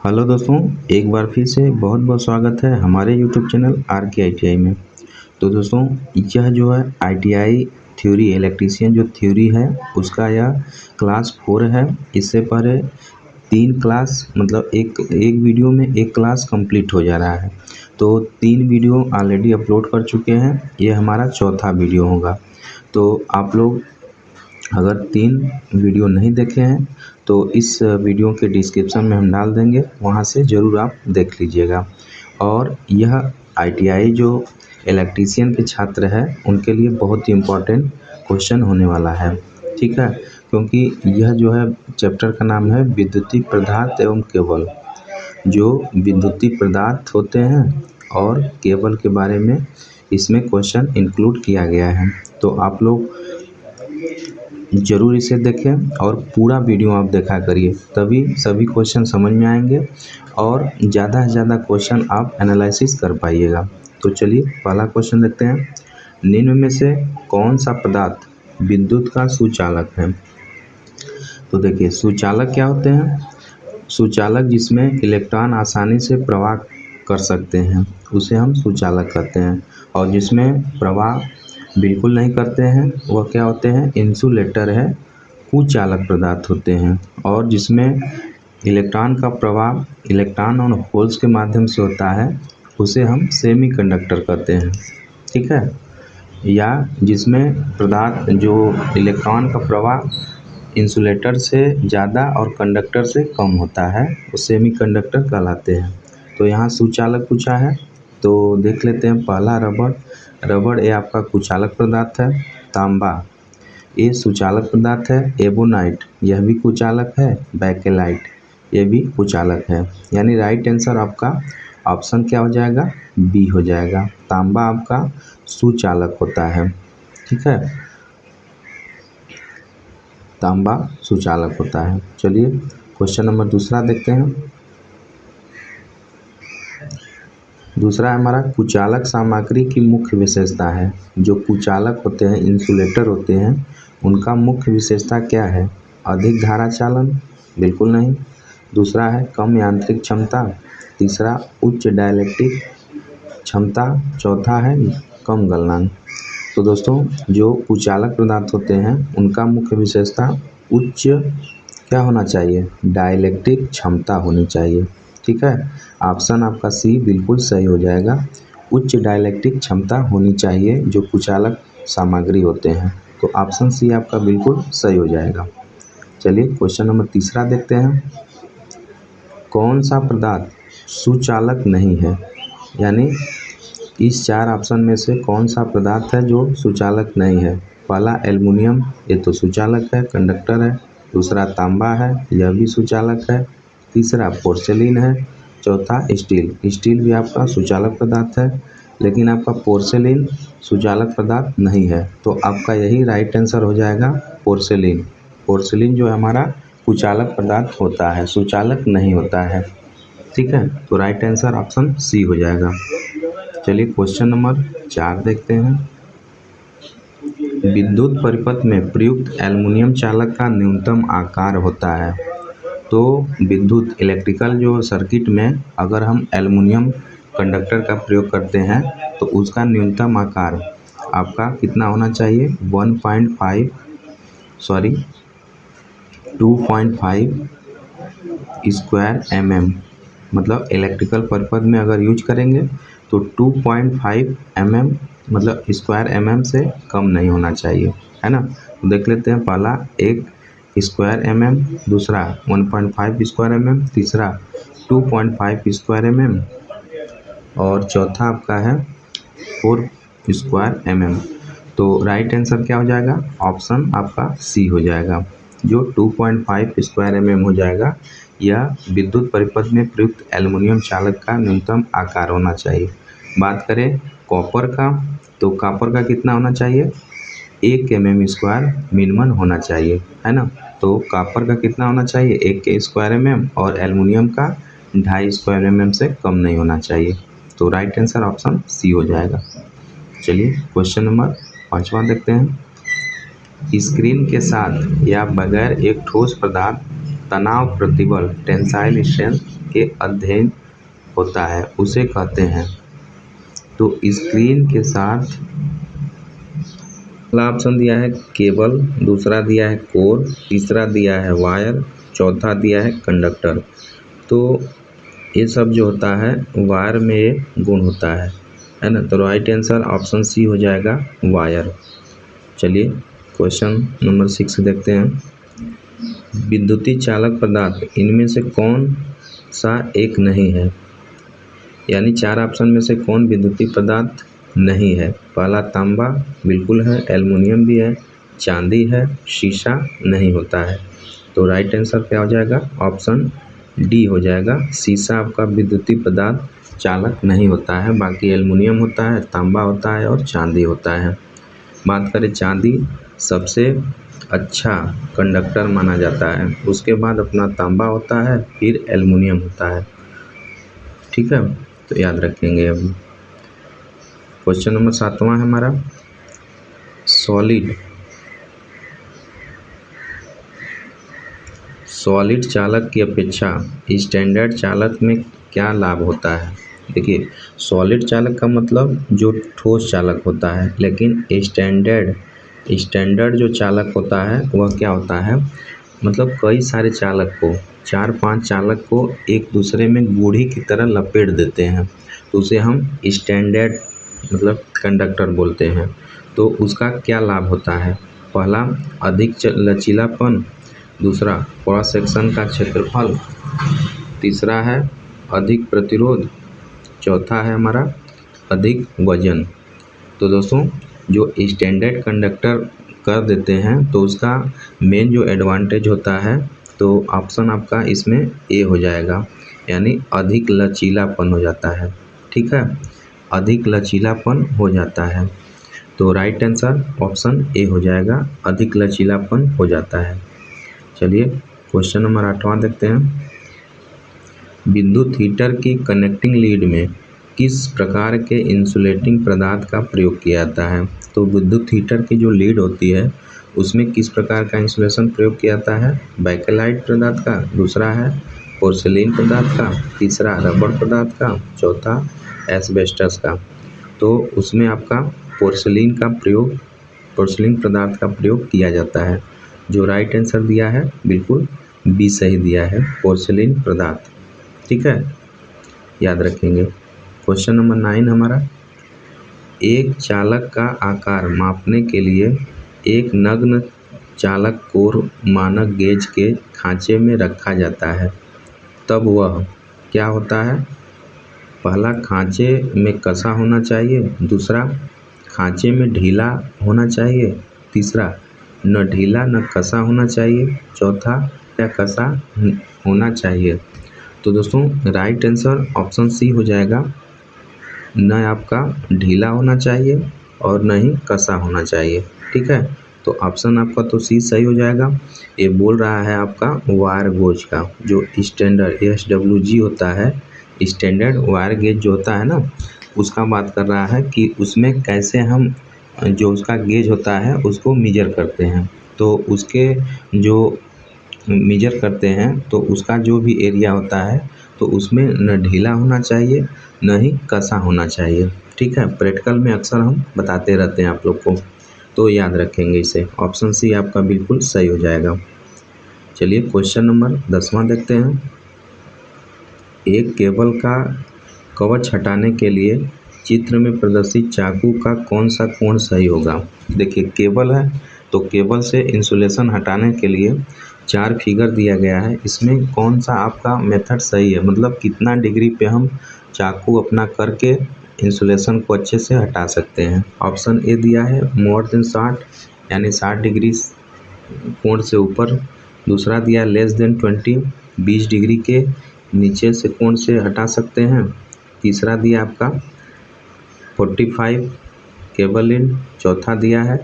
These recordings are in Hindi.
हेलो दोस्तों, एक बार फिर से बहुत बहुत स्वागत है हमारे यूट्यूब चैनल आर के ITI में। तो दोस्तों, यह जो है ITI थ्योरी इलेक्ट्रीशियन जो थ्योरी है उसका यह क्लास 4 है। इससे पहले 3 क्लास मतलब एक वीडियो में एक क्लास कंप्लीट हो जा रहा है। तो 3 वीडियो ऑलरेडी अपलोड कर चुके हैं, ये हमारा चौथा वीडियो होगा। तो आप लोग अगर 3 वीडियो नहीं देखे हैं तो इस वीडियो के डिस्क्रिप्शन में हम डाल देंगे, वहाँ से ज़रूर आप देख लीजिएगा। और यह ITI जो इलेक्ट्रीशियन के छात्र हैं उनके लिए बहुत ही इम्पोर्टेंट क्वेश्चन होने वाला है, ठीक है। क्योंकि यह जो है चैप्टर का नाम है विद्युतीय पदार्थ एवं केबल। जो विद्युतीय पदार्थ होते हैं और केबल के बारे में इसमें क्वेश्चन इंक्लूड किया गया है। तो आप लोग ज़रूर इसे देखें और पूरा वीडियो आप देखा करिए, तभी सभी क्वेश्चन समझ में आएंगे और ज़्यादा से ज़्यादा क्वेश्चन आप एनालिसिस कर पाइएगा। तो चलिए पहला क्वेश्चन देखते हैं। निम्न में से कौन सा पदार्थ विद्युत का सुचालक है? तो देखिए, सुचालक क्या होते हैं? सुचालक जिसमें इलेक्ट्रॉन आसानी से प्रवाह कर सकते हैं उसे हम सुचालक कहते हैं, और जिसमें प्रवाह बिल्कुल नहीं करते हैं वह क्या होते हैं? इंसुलेटर है, कुचालक पदार्थ होते हैं। और जिसमें इलेक्ट्रॉन का प्रवाह इलेक्ट्रॉन और होल्स के माध्यम से होता है उसे हम सेमीकंडक्टर कहते हैं, ठीक है। या जिसमें पदार्थ जो इलेक्ट्रॉन का प्रवाह इंसुलेटर से ज़्यादा और कंडक्टर से कम होता है वो सेमीकंडक्टर कहलाते हैं। तो यहाँ सुचालक पूछा है, तो देख लेते हैं। पहला रबड़ ये आपका कुचालक पदार्थ है। तांबा ये सुचालक पदार्थ है। एबोनाइट यह भी कुचालक है। बैकेलाइट ये भी कुचालक है। यानी राइट आंसर आपका ऑप्शन क्या हो जाएगा? बी हो जाएगा। तांबा आपका सुचालक होता है, ठीक है। तांबा सुचालक होता है। चलिए क्वेश्चन नंबर दूसरा देखते हैं। दूसरा हमारा कुचालक सामग्री की मुख्य विशेषता है। जो कुचालक होते हैं, इंसुलेटर होते हैं, उनका मुख्य विशेषता क्या है? अधिक धारा चालन? बिल्कुल नहीं। दूसरा है कम यांत्रिक क्षमता। तीसरा उच्च डाइलेक्ट्रिक क्षमता। चौथा है कम गलनांक। तो दोस्तों, जो कुचालक पदार्थ होते हैं उनका मुख्य विशेषता उच्च क्या होना चाहिए? डाइलेक्ट्रिक क्षमता होनी चाहिए, ठीक है। ऑप्शन आपका सी बिल्कुल सही हो जाएगा। उच्च डाइलेक्ट्रिक क्षमता होनी चाहिए जो कुचालक सामग्री होते हैं। तो ऑप्शन सी आपका बिल्कुल सही हो जाएगा। चलिए क्वेश्चन नंबर तीसरा देखते हैं। कौन सा पदार्थ सुचालक नहीं है? यानी इस 4 ऑप्शन में से कौन सा पदार्थ है जो सुचालक नहीं है? पहला एल्युमिनियम, ये तो सुचालक है, कंडक्टर है। दूसरा तांबा है, यह भी सुचालक है। तीसरा पोर्सेलिन है। चौथा स्टील भी आपका सुचालक पदार्थ है, लेकिन आपका पोर्सेलिन सुचालक पदार्थ नहीं है। तो आपका यही राइट आंसर हो जाएगा पोर्सेलिन। पोर्सेलिन जो हमारा कुचालक पदार्थ होता है, सुचालक नहीं होता है, ठीक है। तो राइट आंसर ऑप्शन सी हो जाएगा। चलिए क्वेश्चन नंबर 4 देखते हैं। विद्युत परिपथ में प्रयुक्त एल्युमिनियम चालक का न्यूनतम आकार होता है। तो विद्युत इलेक्ट्रिकल जो सर्किट में अगर हम एल्युमिनियम कंडक्टर का प्रयोग करते हैं तो उसका न्यूनतम आकार आपका कितना होना चाहिए? 2.5 स्क्वायर mm। मतलब इलेक्ट्रिकल पर्पज में अगर यूज करेंगे तो 2.5 mm मतलब स्क्वायर mm से कम नहीं होना चाहिए, है ना। तो देख लेते हैं। पहला 1 स्क्वायर mm, दूसरा 1.5 स्क्वायर mm, तीसरा 2.5 स्क्वायर mm और चौथा आपका है 4 स्क्वायर mm। तो राइट आंसर क्या हो जाएगा? ऑप्शन आपका सी हो जाएगा, जो 2.5 स्क्वायर mm हो जाएगा। यह विद्युत परिपथ में प्रयुक्त एल्युमिनियम चालक का न्यूनतम आकार होना चाहिए। बात करें कॉपर का, तो कॉपर का कितना होना चाहिए? 1 mm स्क्वायर मिनिमम होना चाहिए, है ना। तो कॉपर का कितना होना चाहिए? 1 स्क्वायर mm और एल्युमिनियम का 2.5 स्क्वायर mm से कम नहीं होना चाहिए। तो राइट आंसर ऑप्शन सी हो जाएगा। चलिए क्वेश्चन नंबर 5वां देखते हैं। स्क्रीन के साथ या बगैर एक ठोस पदार्थ तनाव प्रतिबल टेंसाइल स्ट्रेंथ के अध्ययन होता है उसे कहते हैं। तो स्क्रीन के साथ पहला ऑप्शन दिया है केबल, दूसरा दिया है कोर, तीसरा दिया है वायर, चौथा दिया है कंडक्टर। तो ये सब जो होता है वायर में ये गुण होता है ना। तो राइट आंसर ऑप्शन सी हो जाएगा वायर। चलिए क्वेश्चन नंबर 6 देखते हैं। विद्युतीय चालक पदार्थ इनमें से कौन सा एक नहीं है, यानी 4 ऑप्शन में से कौन विद्युतीय पदार्थ नहीं है। पहला तांबा बिल्कुल है, एल्युमिनियम भी है, चांदी है, शीशा नहीं होता है। तो राइट आंसर क्या हो जाएगा, ऑप्शन डी हो जाएगा। शीशा आपका विद्युतीय पदार्थ चालक नहीं होता है, बाकी एल्युमिनियम होता है, तांबा होता है और चांदी होता है। बात करें चांदी सबसे अच्छा कंडक्टर माना जाता है, उसके बाद अपना तांबा होता है, फिर एल्युमिनियम होता है। ठीक है, तो याद रखेंगे। अभी क्वेश्चन नंबर 7वां है हमारा, सॉलिड चालक की अपेक्षा स्टैंडर्ड चालक में क्या लाभ होता है। देखिए सॉलिड चालक का मतलब जो ठोस चालक होता है, लेकिन स्टैंडर्ड जो चालक होता है वह क्या होता है, मतलब कई सारे चालक को 4-5 चालक को एक दूसरे में गुढ़ी की तरह लपेट देते हैं, तो उसे हम स्टैंडर्ड मतलब कंडक्टर बोलते हैं। तो उसका क्या लाभ होता है, पहला अधिक लचीलापन, दूसरा क्रॉस सेक्शन का क्षेत्रफल, तीसरा है अधिक प्रतिरोध, चौथा है हमारा अधिक वजन। तो दोस्तों जो स्टैंडर्ड कंडक्टर कर देते हैं तो उसका मेन जो एडवांटेज होता है, तो ऑप्शन आपका इसमें ए हो जाएगा, यानी अधिक लचीलापन हो जाता है। ठीक है, अधिक लचीलापन हो जाता है। तो राइट आंसर ऑप्शन ए हो जाएगा, अधिक लचीलापन हो जाता है। चलिए क्वेश्चन नंबर 8वां देखते हैं। विद्युत हीटर की कनेक्टिंग लीड में किस प्रकार के इंसुलेटिंग पदार्थ का प्रयोग किया जाता है। तो विद्युत हीटर की जो लीड होती है उसमें किस प्रकार का इंसुलेशन प्रयोग किया जाता है, बैकेलाइट पदार्थ का, दूसरा है पोर्सिलीन पदार्थ का, तीसरा रबड़ पदार्थ का, चौथा एस्बेस्टस का। तो उसमें आपका पोर्सिलीन पदार्थ का प्रयोग किया जाता है। जो राइट आंसर दिया है बिल्कुल बी सही दिया है, पोर्सिलीन पदार्थ। ठीक है, याद रखेंगे। क्वेश्चन नंबर 9 हमारा, एक चालक का आकार मापने के लिए एक नग्न चालक कोर मानक गेज के खांचे में रखा जाता है, तब वह क्या होता है। पहला खांचे में कसा होना चाहिए, दूसरा खांचे में ढीला होना चाहिए, तीसरा न ढीला न कसा होना चाहिए, चौथा या कसा होना चाहिए। तो दोस्तों राइट आंसर ऑप्शन सी हो जाएगा, न आपका ढीला होना चाहिए और न ही कसा होना चाहिए। ठीक है, तो ऑप्शन आपका तो सी सही हो जाएगा। ये बोल रहा है आपका वायर गेज का जो स्टैंडर्ड SWG होता है, स्टैंडर्ड वायर गेज जो होता है ना, उसका बात कर रहा है कि उसमें कैसे हम जो उसका गेज होता है उसको मेजर करते हैं। तो उसके जो मेजर करते हैं तो उसका जो भी एरिया होता है तो उसमें न ढीला होना चाहिए न ही कसा होना चाहिए। ठीक है, प्रैक्टिकल में अक्सर हम बताते रहते हैं आप लोग को, तो याद रखेंगे इसे। ऑप्शन सी आपका बिल्कुल सही हो जाएगा। चलिए क्वेश्चन नंबर 10वां देखते हैं। एक केबल का कवच हटाने के लिए चित्र में प्रदर्शित चाकू का कौन सा कोण सही होगा। देखिए केबल है तो केबल से इंसुलेशन हटाने के लिए 4 फिगर दिया गया है, इसमें कौन सा आपका मेथड सही है, मतलब कितना डिग्री पे हम चाकू अपना करके इंसुलेशन को अच्छे से हटा सकते हैं। ऑप्शन ए दिया है मोर देन 60 यानी 60 डिग्री कोण से ऊपर, दूसरा दिया लेस देन 20 डिग्री के नीचे से कोण से हटा सकते हैं, तीसरा दिया आपका 45 केबल इन, चौथा दिया है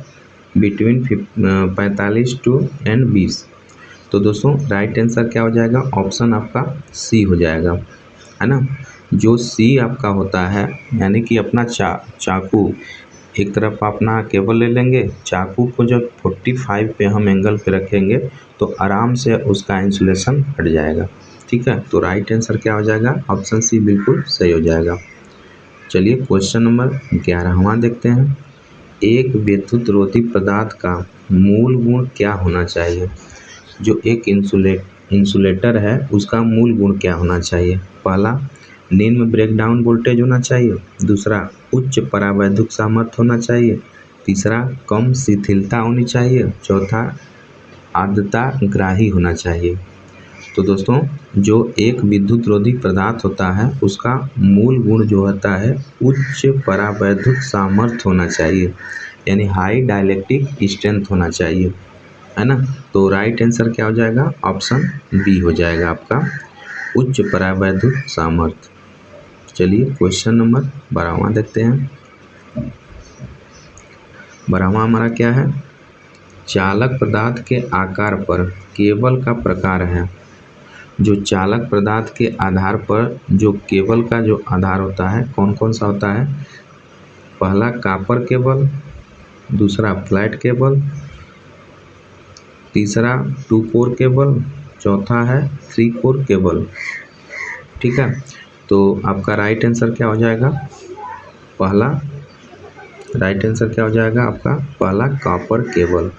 बिटवीन 45 टू 20। तो दोस्तों राइट आंसर क्या हो जाएगा, ऑप्शन आपका सी हो जाएगा, है ना। जो सी आपका होता है यानी कि अपना चाकू एक तरफ अपना केबल ले लेंगे, चाकू को जब 45 पे हम एंगल पे रखेंगे तो आराम से उसका इंसुलेशन हट जाएगा। ठीक है, तो राइट आंसर क्या हो जाएगा, ऑप्शन सी बिल्कुल सही हो जाएगा। चलिए क्वेश्चन नंबर 11वां देखते हैं। एक विद्युत रोधी पदार्थ का मूल गुण क्या होना चाहिए। जो एक इंसुलेटर है उसका मूल गुण क्या होना चाहिए। पहला, निम्न ब्रेकडाउन वोल्टेज होना चाहिए। दूसरा, उच्च परावैद्युत सामर्थ्य होना चाहिए। तीसरा, कम शिथिलता होनी चाहिए। चौथा, आर्द्रता ग्राही होना चाहिए। तो दोस्तों, जो एक विद्युत रोधी पदार्थ होता है उसका मूल गुण जो होता है उच्च परावैद्युत सामर्थ्य होना चाहिए, यानी हाई डाइलेक्ट्रिक स्ट्रेंथ होना चाहिए, है ना। तो राइट आंसर क्या हो जाएगा, ऑप्शन बी हो जाएगा आपका, उच्च परावैद्युत सामर्थ्य। चलिए क्वेश्चन नंबर 12वां देखते हैं। 12वां हमारा क्या है, चालक पदार्थ के आकार पर केबल का प्रकार है। जो चालक पदार्थ के आधार पर जो केबल का जो आधार होता है कौन कौन सा होता है। पहला, कॉपर केबल। दूसरा, फ्लैट केबल। तीसरा, 2 कोर केबल। चौथा है 3 कोर केबल। ठीक है, तो आपका राइट आंसर क्या हो जाएगा, पहला, राइट आंसर क्या हो जाएगा आपका, पहला कॉपर केबल।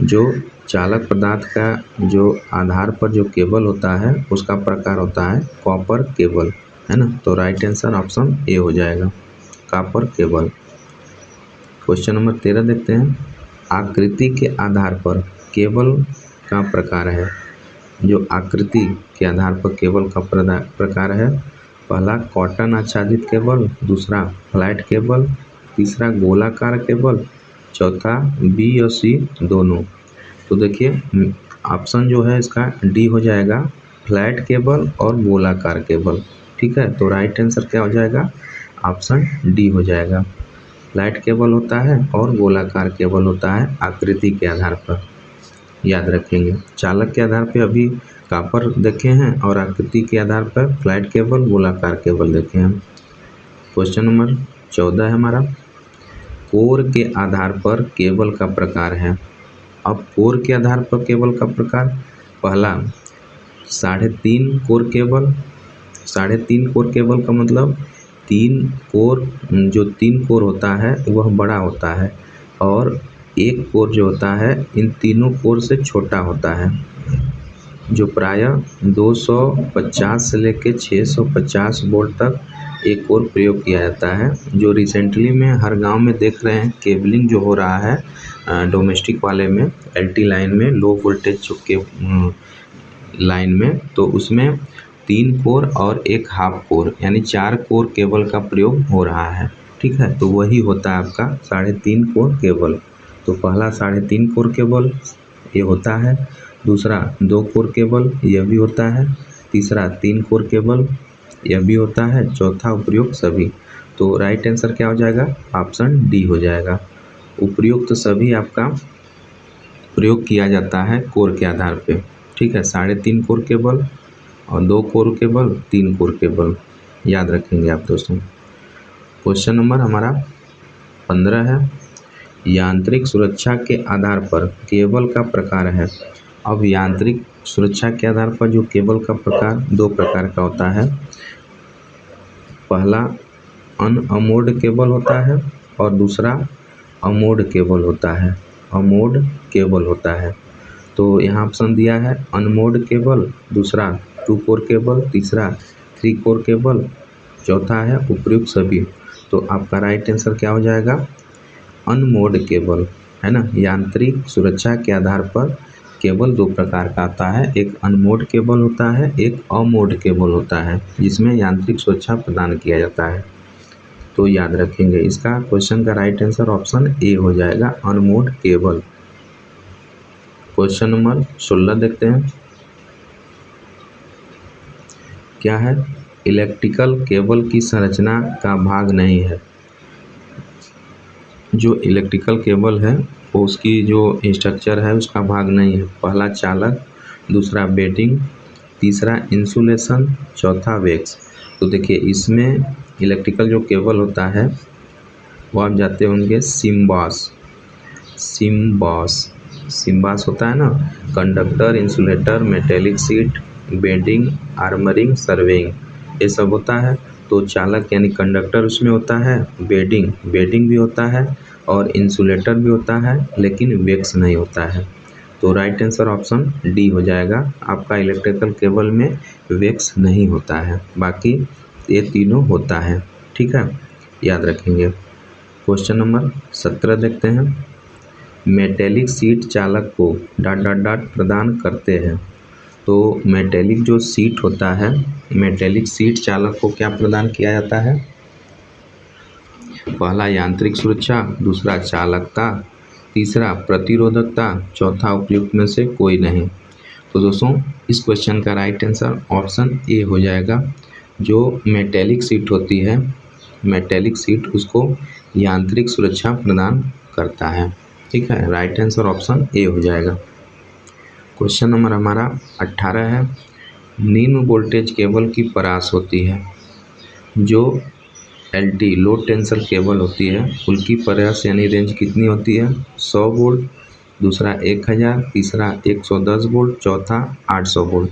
जो चालक पदार्थ का जो आधार पर जो केबल होता है उसका प्रकार होता है कॉपर केबल, है ना। तो राइट आंसर ऑप्शन ए हो जाएगा, कॉपर केबल। क्वेश्चन नंबर 13 देखते हैं। आकृति के आधार पर केबल का प्रकार है। जो आकृति के आधार पर केबल का प्रकार है, पहला कॉटन आच्छादित केबल। दूसरा, फ्लैट केबल। तीसरा, गोलाकार केबल। चौथा, बी और सी दोनों। तो देखिए ऑप्शन जो है इसका डी हो जाएगा, फ्लैट केबल और गोलाकार केबल। ठीक है, तो राइट आंसर क्या हो जाएगा, ऑप्शन डी हो जाएगा। फ्लैट केबल होता है और गोलाकार केबल होता है आकृति के आधार पर, याद रखेंगे। चालक के आधार पर अभी कॉपर देखे हैं और आकृति के आधार पर फ्लैट केबल, गोलाकार केबल देखे हैं। क्वेश्चन नंबर 14 है हमारा, कोर के आधार पर केबल का प्रकार है। अब कोर के आधार पर केबल का प्रकार, पहला 3.5 कोर केबल। 3.5 कोर केबल का मतलब 3 कोर, जो 3 कोर होता है वह बड़ा होता है और एक कोर जो होता है इन तीनों कोर से छोटा होता है, जो प्रायः 250 से लेकर 650 वोल्ट तक एक कोर प्रयोग किया जाता है। जो रिसेंटली में हर गांव में देख रहे हैं केबलिंग जो हो रहा है डोमेस्टिक वाले में, एलटी लाइन में, लो वोल्टेज के लाइन में, तो उसमें 3 कोर और एक हाफ कोर यानी 4 कोर केबल का प्रयोग हो रहा है। ठीक है, तो वही होता है आपका 3.5 कोर केबल। तो पहला 3.5 कोर केबल ये होता है। दूसरा 2 कोर केबल यह भी होता है। तीसरा 3 कोर केबल यह भी होता है। चौथा उपयुक्त सभी। तो राइट आंसर क्या हो जाएगा, ऑप्शन डी हो जाएगा, उपयुक्त सभी आपका प्रयोग किया जाता है कोर के आधार पे। ठीक है, 3.5 कोर केबल और 2 कोर केबल, 3 कोर केबल, याद रखेंगे आप दोस्तों। क्वेश्चन नंबर हमारा 15 है, यांत्रिक सुरक्षा के आधार पर केबल का प्रकार है। अब यांत्रिक सुरक्षा के आधार पर जो केबल का प्रकार 2 प्रकार का होता है। पहला अनमोड केबल होता है और दूसरा अमोड केबल होता है, अमोड केबल होता है। तो यहाँ ऑप्शन दिया है अनमोड केबल, दूसरा 2 कोर केबल, तीसरा 3 कोर केबल, चौथा है उपयुक्त सभी। तो आपका राइट आंसर क्या हो जाएगा, अनमोड केबल, है ना। यांत्रिक सुरक्षा के आधार पर केबल 2 प्रकार का आता है, एक अनमोड केबल होता है, एक अमोड केबल होता है, जिसमें यांत्रिक सुरक्षा प्रदान किया जाता है। तो याद रखेंगे, इसका क्वेश्चन का राइट आंसर ऑप्शन ए हो जाएगा, अनमोड केबल। क्वेश्चन नंबर 16 देखते हैं, क्या है, इलेक्ट्रिकल केबल की संरचना का भाग नहीं है। जो इलेक्ट्रिकल केबल है वो उसकी जो स्ट्रक्चर है उसका भाग नहीं है। पहला चालक, दूसरा बेडिंग, तीसरा इंसुलेशन, चौथा वैक्स। तो देखिए इसमें इलेक्ट्रिकल जो केबल होता है वो आप जाते होंगे सिम्बास, सिम्बास होता है ना, conductor, insulator, metallic sheet, bedding, armouring, serving, ये सब होता है। तो चालक यानी कंडक्टर उसमें होता है, बेडिंग भी होता है और इंसुलेटर भी होता है, लेकिन वेक्स नहीं होता है। तो राइट आंसर ऑप्शन डी हो जाएगा। आपका इलेक्ट्रिकल केबल में वेक्स नहीं होता है, बाकी ये तीनों होता है। ठीक है, याद रखेंगे। क्वेश्चन नंबर 17 देखते हैं। मेटेलिक सीट चालक को ... प्रदान करते हैं। तो मेटेलिक जो सीट होता है, मेटेलिक सीट चालक को क्या प्रदान किया जाता है? पहला यांत्रिक सुरक्षा, दूसरा चालकता, तीसरा प्रतिरोधकता, चौथा उपयुक्त में से कोई नहीं। तो दोस्तों इस क्वेश्चन का राइट आंसर ऑप्शन ए हो जाएगा। जो मेटेलिक सीट होती है, मेटेलिक सीट उसको यांत्रिक सुरक्षा प्रदान करता है। ठीक है, राइट आंसर ऑप्शन ए हो जाएगा। क्वेश्चन नंबर हमारा 18 है। निम्न वोल्टेज केबल की परास होती है। जो LT लो टेंशन केबल होती है उनकी परास यानी रेंज कितनी होती है? 100 वोल्ट, दूसरा 1000, तीसरा 110 वोल्ट, चौथा 800 वोल्ट।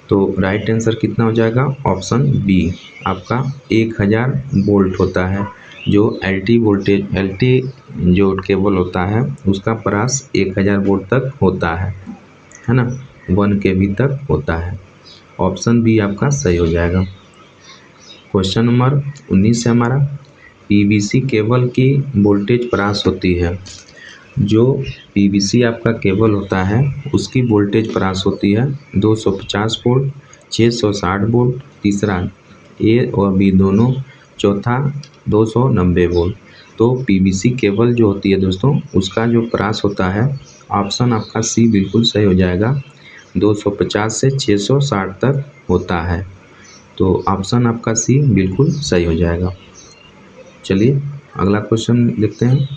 तो राइट आंसर कितना हो जाएगा? ऑप्शन बी आपका 1000 वोल्ट होता है। जो LT जो केबल होता है उसका परास 1000 वोल्ट तक होता है ना, 1 kV तक होता है। ऑप्शन बी आपका सही हो जाएगा। क्वेश्चन नंबर 19 है हमारा। PVC केबल की वोल्टेज परास होती है। जो PVC आपका केबल होता है उसकी वोल्टेज परास होती है 250 वोल्ट, 660 वोल्ट, तीसरा ए और बी दोनों, चौथा 290 वोल्ट। तो PVC केबल जो होती है दोस्तों उसका जो परास होता है, ऑप्शन आपका सी बिल्कुल सही हो जाएगा, 250 से 660 तक होता है। तो ऑप्शन आपका सी बिल्कुल सही हो जाएगा। चलिए अगला क्वेश्चन देखते हैं।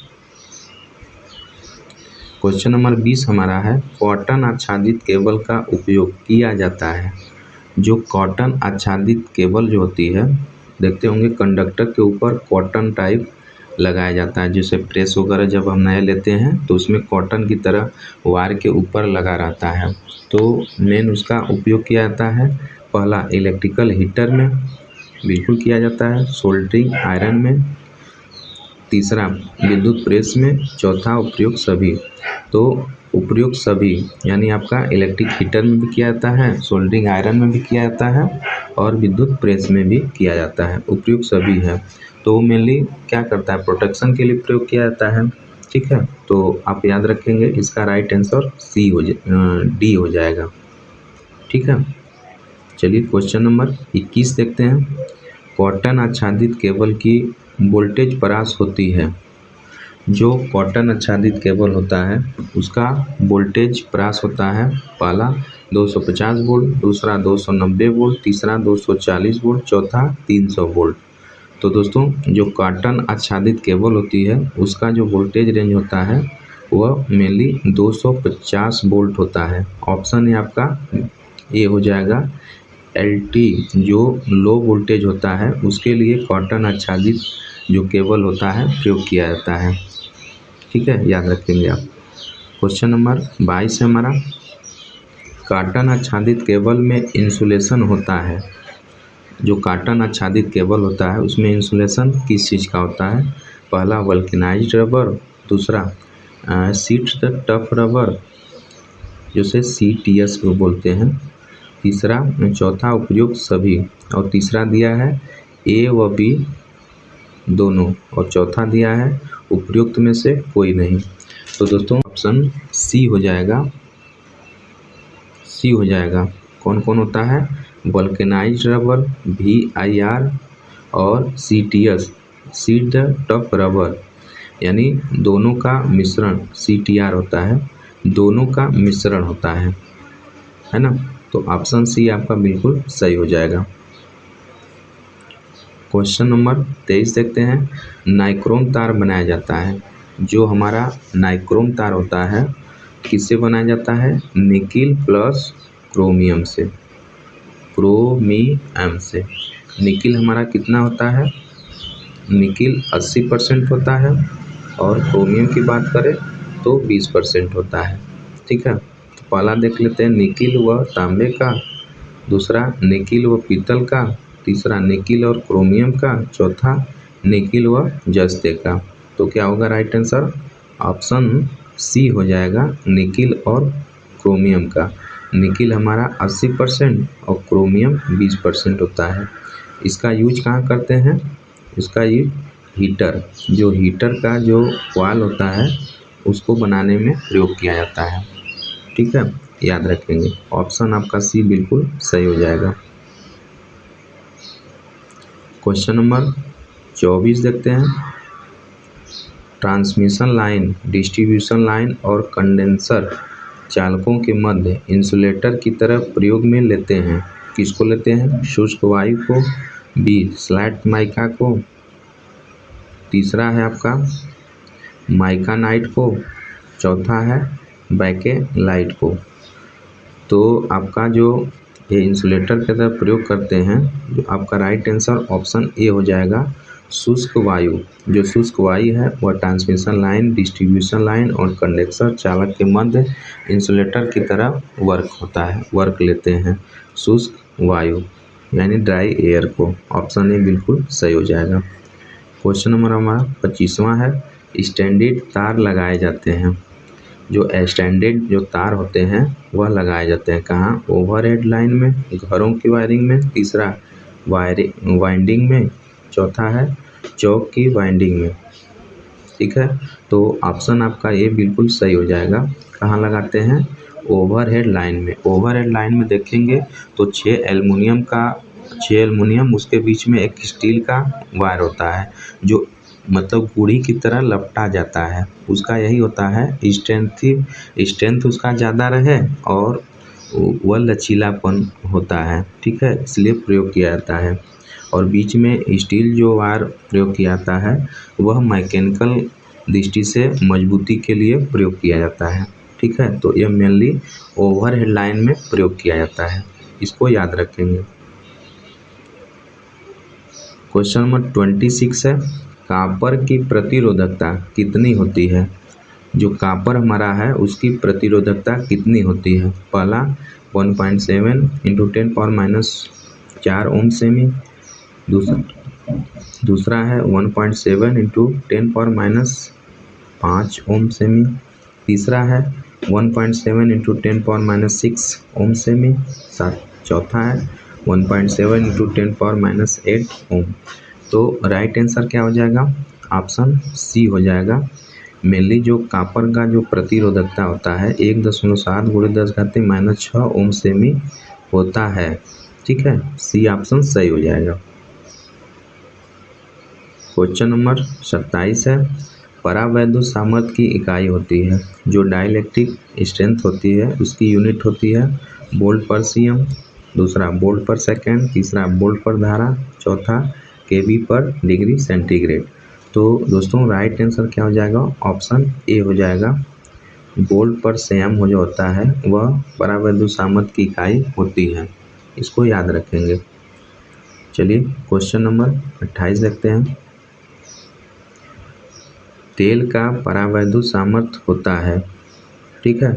क्वेश्चन नंबर 20 हमारा है। कॉटन आच्छादित केबल का उपयोग किया जाता है। जो कॉटन आच्छादित केबल जो होती है, देखते होंगे कंडक्टर के ऊपर कॉटन टाइप लगाया जाता है। जैसे प्रेस वगैरह जब हम नए लेते हैं तो उसमें कॉटन की तरह वायर के ऊपर लगा रहता है। तो मेन उसका उपयोग किया जाता है, पहला इलेक्ट्रिकल हीटर में बिल्कुल किया जाता है, सोल्डरिंग आयरन में, तीसरा विद्युत प्रेस में, चौथा उपयुक्त सभी। तो उपयुक्त सभी यानी आपका इलेक्ट्रिक हीटर में भी किया जाता है, सोल्डरिंग आयरन में भी किया जाता है और विद्युत प्रेस में भी किया जाता है। उपयुक्त सभी है तो मेनली क्या करता है, प्रोटेक्शन के लिए प्रयोग किया जाता है। ठीक है, तो आप याद रखेंगे इसका राइट आंसर डी हो जाएगा। ठीक है, चलिए क्वेश्चन नंबर 21 देखते हैं। कॉटन आच्छादित केबल की वोल्टेज परास होती है। जो कॉटन आच्छादित केबल होता है उसका वोल्टेज परास होता है, पहला 250 वोल्ट, दूसरा 290 वोल्ट, तीसरा 240 वोल्ट, चौथा 300 वोल्ट। तो दोस्तों जो कॉटन आच्छादित केबल होती है उसका जो वोल्टेज रेंज होता है वह मेनली 250 वोल्ट होता है। ऑप्शन है आपका ये हो जाएगा। LT जो लो वोल्टेज होता है उसके लिए कॉटन आच्छादित जो केबल होता है प्रयोग किया जाता है। ठीक है, याद रखेंगे आप। क्वेश्चन नंबर 22 है हमारा। कॉटन आच्छादित केबल में इंसुलेशन होता है। जो कॉटन आच्छादित केबल होता है उसमें इंसुलेशन किस चीज़ का होता है? पहला वल्केनाइज्ड रबर, दूसरा सीट टफ रबर जिसे CTS को बोलते हैं, तीसरा चौथा उपयुक्त सभी, और तीसरा दिया है A व B दोनों, और चौथा दिया है उपयुक्त में से कोई नहीं। तो दोस्तों ऑप्शन सी हो जाएगा। कौन कौन होता है? वल्केनाइज्ड रबर, VIR और CTS सीड टफ रबर, यानी दोनों का मिश्रण CTR होता है, दोनों का मिश्रण होता है ना। तो ऑप्शन सी आपका बिल्कुल सही हो जाएगा। क्वेश्चन नंबर 23 देखते हैं। नाइक्रोम तार बनाया जाता है। जो हमारा नाइक्रोम तार होता है किससे बनाया जाता है? निकिल प्लस क्रोमियम से, निकिल हमारा कितना होता है? निकिल 80% होता है और क्रोमियम की बात करें तो 20% होता है। ठीक है, तो पहला देख लेते हैं निकिल व तांबे का दूसरा निकिल व पीतल का, तीसरा निकिल और क्रोमियम का, चौथा निकिल व जस्ते का। तो क्या होगा राइट आंसर? ऑप्शन सी हो जाएगा, निकिल और क्रोमियम का। निकिल हमारा 80% और क्रोमियम 20% होता है। इसका यूज कहाँ करते हैं? इसका यूज हीटर, जो हीटर का जो कॉइल होता है उसको बनाने में प्रयोग किया जाता है। ठीक है, याद रखेंगे। ऑप्शन आपका सी बिल्कुल सही हो जाएगा। क्वेश्चन नंबर 24 देखते हैं। ट्रांसमिशन लाइन, डिस्ट्रीब्यूशन लाइन और कंडेंसर चालकों के मध्य इंसुलेटर की तरह प्रयोग में लेते हैं। किसको लेते हैं? शुष्क वायु को, बी स्लैट माइका को, तीसरा है आपका माइकानाइट को, चौथा है बैकेलाइट को। तो आपका जो ये इंसुलेटर के तरह प्रयोग करते हैं, जो आपका राइट आंसर ऑप्शन ए हो जाएगा, शुष्क वायु। जो शुष्क वायु है वह ट्रांसमिशन लाइन, डिस्ट्रीब्यूशन लाइन और कंडेंसर चालक के मध्य इंसुलेटर की तरह वर्क लेते हैं। शुष्क वायु यानी ड्राई एयर को। ऑप्शन ए बिल्कुल सही हो जाएगा। क्वेश्चन नंबर हमारा 25वां है। स्टैंडर्ड तार लगाए जाते हैं। जो स्टैंडर्ड जो तार होते हैं वह लगाए जाते हैं कहाँ? ओवरहेड लाइन में, घरों की वायरिंग में, तीसरा वाइंडिंग में, चौथा है चौक की वाइंडिंग में। ठीक है, तो ऑप्शन आपका ये बिल्कुल सही हो जाएगा। कहाँ लगाते हैं? ओवरहेड लाइन में। ओवरहेड लाइन में देखेंगे तो 6 एल्युमिनियम, उसके बीच में एक स्टील का वायर होता है जो मतलब गुड़ी की तरह लपटा जाता है। उसका यही होता है स्ट्रेंथ उसका ज़्यादा रहे और वह लचीलापन होता है। ठीक है, इसलिए प्रयोग किया जाता है। और बीच में स्टील जो वायर प्रयोग किया जाता है वह मैकेनिकल दृष्टि से मजबूती के लिए प्रयोग किया जाता है। ठीक है, तो यह मेनली ओवरहेड लाइन में प्रयोग किया जाता है, इसको याद रखेंगे। क्वेश्चन नंबर 26 है। कॉपर की प्रतिरोधकता कितनी होती है? जो कॉपर हमारा है उसकी प्रतिरोधकता कितनी होती है? पहला 1.7 × 10⁻⁴ ओम सेमी, दूसरा है 1.7 × 10⁻⁵ ओम सेमी, तीसरा है 1.7 × 10⁻�6 ओम सेमी, चौथा है 1.7 × 10⁻⁸ ओम। तो राइट आंसर क्या हो जाएगा? ऑप्शन सी हो जाएगा। मेनली जो कॉपर का जो प्रतिरोधकता होता है 1.7 × 10⁻⁶ ओम सेमी होता है। ठीक है, सी ऑप्शन सही हो जाएगा। क्वेश्चन नंबर 27 है। परावैद्युत सामर्थ्य की इकाई होती है। जो डाइलेक्ट्रिक स्ट्रेंथ होती है उसकी यूनिट होती है वोल्ट पर सीएम, दूसरा वोल्ट पर सेकेंड, तीसरा वोल्ट पर धारा, चौथा केवी पर डिग्री सेंटीग्रेड। तो दोस्तों राइट आंसर क्या हो जाएगा? ऑप्शन ए हो जाएगा। वोल्ट पर सीएम हो जो होता है वह परावैद्युत सामर्थ्य की इकाई होती है, इसको याद रखेंगे। चलिए क्वेश्चन नंबर 28 देखते हैं। तेल का परावैद्युत सामर्थ्य होता है। ठीक है,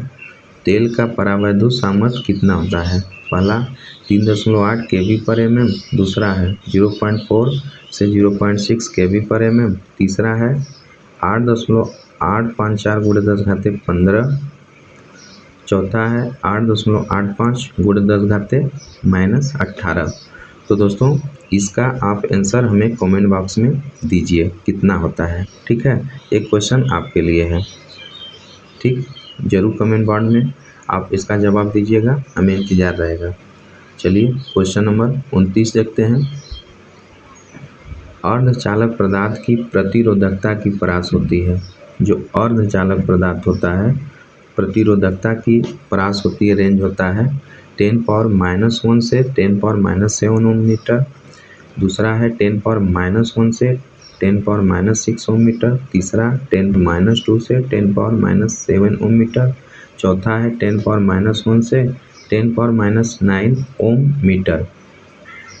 तेल का परावैद्युत सामर्थ्य कितना होता है? पहला 3.8 kV/mm, दूसरा है 0.4 से 0.6 kV/mm, तीसरा है 8.854 × 10⁻15, चौथा है 8.85 × 10⁻−18। तो दोस्तों इसका आप आंसर हमें कमेंट बॉक्स में दीजिए कितना होता है। ठीक है, एक क्वेश्चन आपके लिए है। ठीक, जरूर कमेंट बॉक्स में आप इसका जवाब दीजिएगा, हमें इंतजार रहेगा। चलिए क्वेश्चन नंबर 29 देखते हैं। अर्धचालक पदार्थ की प्रतिरोधकता की परास होती है। जो अर्धचालक पदार्थ होता है प्रतिरोधकता की परास होती है, रेंज होता है 10⁻⁻1 से 10⁻⁷ ओम मीटर, दूसरा है 10⁻⁻1 से 10⁻�6 ओम मीटर, तीसरा 10⁻² से 10⁻⁷ ओम मीटर, चौथा है 10⁻1 से 10⁻⁹ ओम मीटर।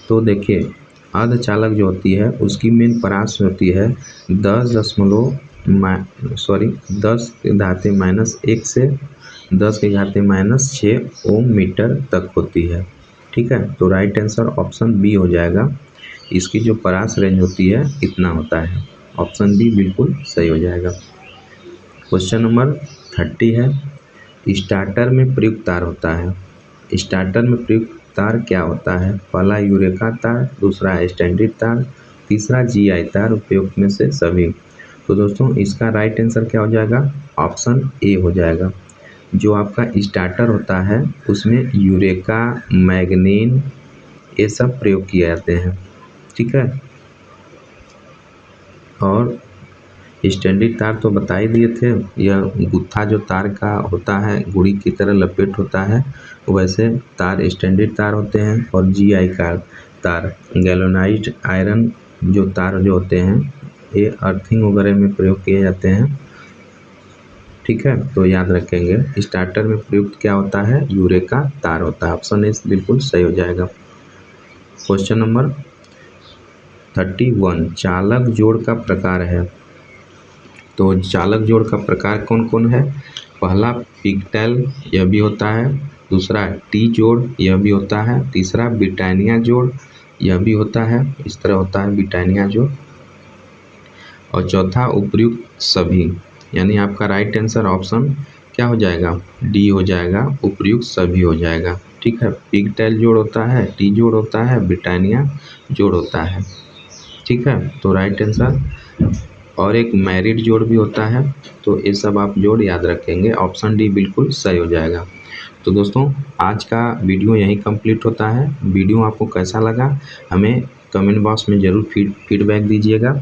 तो देखिए अर्धचालक जो होती है उसकी मेन परास होती है 10⁻⁻1 से 10⁻�6 ओम मीटर तक होती है। ठीक है, तो राइट आंसर ऑप्शन बी हो जाएगा। इसकी जो परास रेंज होती है इतना होता है। ऑप्शन बी बिल्कुल सही हो जाएगा। क्वेश्चन नंबर 30 है, स्टार्टर में प्रयुक्त तार होता है। स्टार्टर में प्रयुक्त तार क्या होता है? पहला यूरेका तार, दूसरा स्टैंडर्ड तार, तीसरा जीआई तार, उपयुक्त में से सभी। तो दोस्तों इसका राइट आंसर क्या हो जाएगा? ऑप्शन ए हो जाएगा। जो आपका स्टार्टर होता है उसमें यूरेका, मैग्नीन ये सब प्रयोग किए जाते हैं, ठीक है। और स्टैंडर्ड तार तो बता ही दिए थे, यह गुत्था जो तार का होता है गुड़ी की तरह लपेट होता है, वैसे तार स्टैंडर्ड तार होते हैं। और जीआई का तार गैल्वेनाइज्ड आयरन जो तार जो होते हैं ये अर्थिंग वगैरह में प्रयोग किए जाते हैं, ठीक है। तो याद रखेंगे स्टार्टर में प्रयुक्त क्या होता है? यूरेका तार होता है। ऑप्शन ए बिल्कुल सही हो जाएगा। क्वेश्चन नंबर 31, चालक जोड़ का प्रकार है। तो चालक जोड़ का प्रकार कौन कौन है? पहला पिगटेल, यह भी होता है। दूसरा टी जोड़, यह भी होता है। तीसरा ब्रिटानिया जोड़, यह भी होता है। इस तरह होता है ब्रिटानिया जोड़। और चौथा उपर्युक्त सभी, यानी आपका राइट आंसर ऑप्शन क्या हो जाएगा? डी हो जाएगा, उपर्युक्त सभी हो जाएगा, ठीक है। पिगटेल जोड़ होता है, टी जोड़ होता है, ब्रिटानिया जोड़ होता है, ठीक है। तो राइट आंसर, और एक मैरिड जोड़ भी होता है। तो ये सब आप जोड़ याद रखेंगे। ऑप्शन डी बिल्कुल सही हो जाएगा। तो दोस्तों आज का वीडियो यहीं कंप्लीट होता है। वीडियो आपको कैसा लगा हमें कमेंट बॉक्स में ज़रूर फीडबैक दीजिएगा।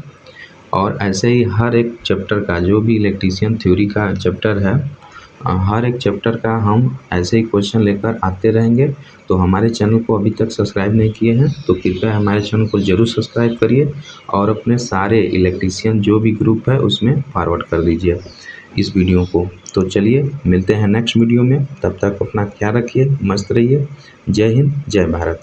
और ऐसे ही हर एक चैप्टर का, जो भी इलेक्ट्रीशियन थ्योरी का चैप्टर है, हर एक चैप्टर का हम ऐसे ही क्वेश्चन लेकर आते रहेंगे। तो हमारे चैनल को अभी तक सब्सक्राइब नहीं किए हैं तो कृपया हमारे चैनल को ज़रूर सब्सक्राइब करिए और अपने सारे इलेक्ट्रीशियन जो भी ग्रुप है उसमें फॉरवर्ड कर दीजिए इस वीडियो को। तो चलिए मिलते हैं नेक्स्ट वीडियो में, तब तक अपना ख्याल रखिए, मस्त रहिए। जय हिंद, जय भारत।